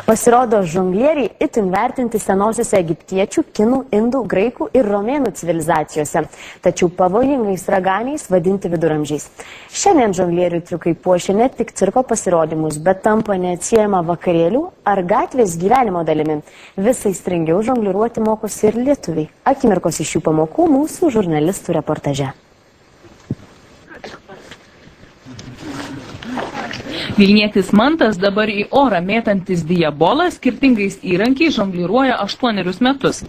Pasirodo, žonglieriai itin vertinti senosiuose egiptiečių, kinų, indų, graikų ir romėnų civilizacijose, tačiau pavojingais raganiais vadinti viduramžiais. Šiandien žonglierių triukai puošia ne tik cirko pasirodymus, bet tampa neatsiejama vakarėlių ar gatvės gyvenimo dalimi. Visai stringiau žongliruoti mokosi ir lietuviai. Akimirkos iš šių pamokų mūsų žurnalistų reportaže. Vilnietis Mantas dabar į orą mėtantis diabolą skirtingais įrankiais žongliruoja 8 metus.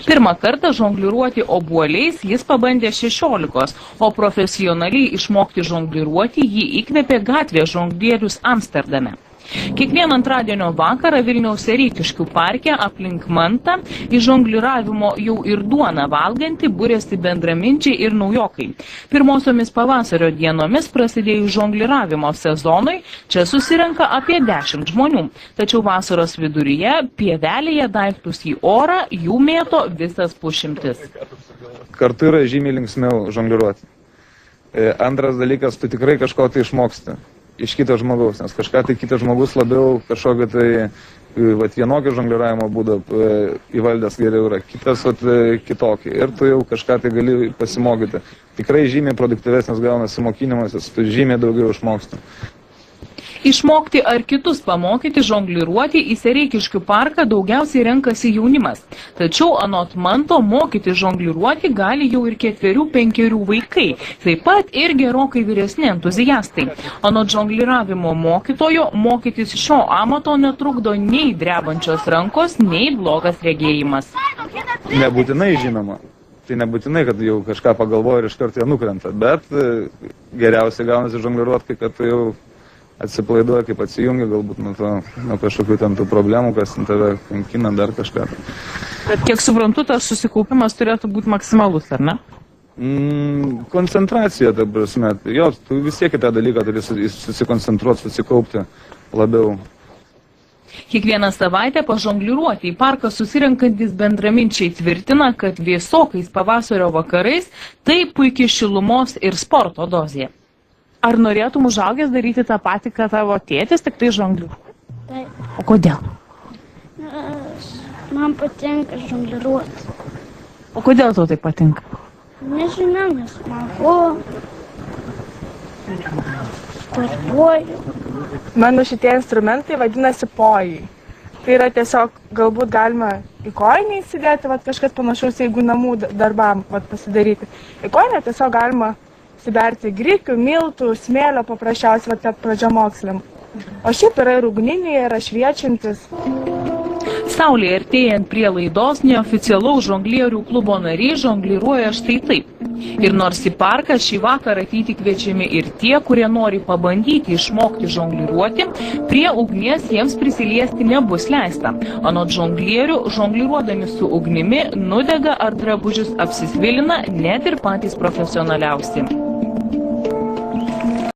Pirmą kartą žongliruoti obuoliais jis pabandė 16, o profesionaliai išmokti žongliruoti jį įkvėpė gatvės žonglierius Amsterdame. Kiekvieną antradienio vakarą Vilniaus Sereikiškių parke aplink Mantą į žongliravimo jau ir duoną valgantį būrėsi bendraminčiai ir naujokai. Pirmosiomis pavasario dienomis prasidėjus žongliravimo sezonui čia susirenka apie 10 žmonių. Tačiau vasaros viduryje pievelėje daiktus į orą jų mėto visas pusšimtis. Kartu yra žymiai linksmiau žongliruoti. Antras dalykas, tu tikrai kažko tai išmoksti iš kito žmogaus, nes kažką tai kitas žmogus labiau kažkokio tai vienokio žongliravimo būdo įvaldęs geriau yra, kitas kitokį ir tu jau kažką tai gali pasimokyti. Tikrai žymiai produktyvesnis gaunasi mokinimasis, tu žymiai daugiau išmoksti. Išmokti ar kitus pamokyti žongliruoti į Sereikiškių parką daugiausiai renkasi jaunimas. Tačiau anot Manto mokyti žongliruoti gali jau ir 4-5 vaikai, taip pat ir gerokai vyresni entuziastai. Anot žongliravimo mokytojo, mokytis šio amato netrukdo nei drebančios rankos, nei blogas regėjimas. Nebūtinai žinoma. Tai nebūtinai, kad jau kažką pagalvoja ir iš karto jie nukrenta, bet geriausiai gaunasi žongliruoti, kad tu jau atsipalaiduoja, kaip atsijungia galbūt nuo kažkokių ten tų problemų, kas tave kankina, dar kažką. Bet kiek suprantu, tas susikaupimas turėtų būti maksimalus, ar ne? Koncentracija, ta prasme. Jo, tu vis tiek į tą dalyką turi susikoncentruoti, susikaupti labiau. Kiekvieną savaitę pažongliruoti į parką susirenkantis bendraminčiai tvirtina, kad vėsokais pavasario vakarais tai puikiai šilumos ir sporto dozė. Ar norėtum užaugęs daryti tą patį, kad tavo tėtis, tik tai žongliruoti? Taip. O kodėl? Man patinka žongliruoti. O kodėl tau tai patinka? Nežinau, nes smagu. Sportuoju. Mano šitie instrumentai vadinasi pojai. Tai yra tiesiog, galbūt galima į kojinę įsidėti, kažkas panašaus, jeigu namų darbam pasidaryti. Į kojinę tiesiog galima įsiberti grikių, miltų, smėlio paprasčiausiai pradžiamoksliam. O šiaip yra ir ugniniai, yra šviečiantis. Saulė artėjant prie laidos neoficialaus žonglierių klubo nariai žongliruoja štai taip. Ir nors į parką šį vakarą ateiti kviečiami ir tie, kurie nori pabandyti išmokti žongliruoti, prie ugnies jiems prisiliesti nebus leista. Anot žonglierių, žongliruodami su ugnimi, nudega ar drabužius apsisvilina net ir patys profesionaliausi.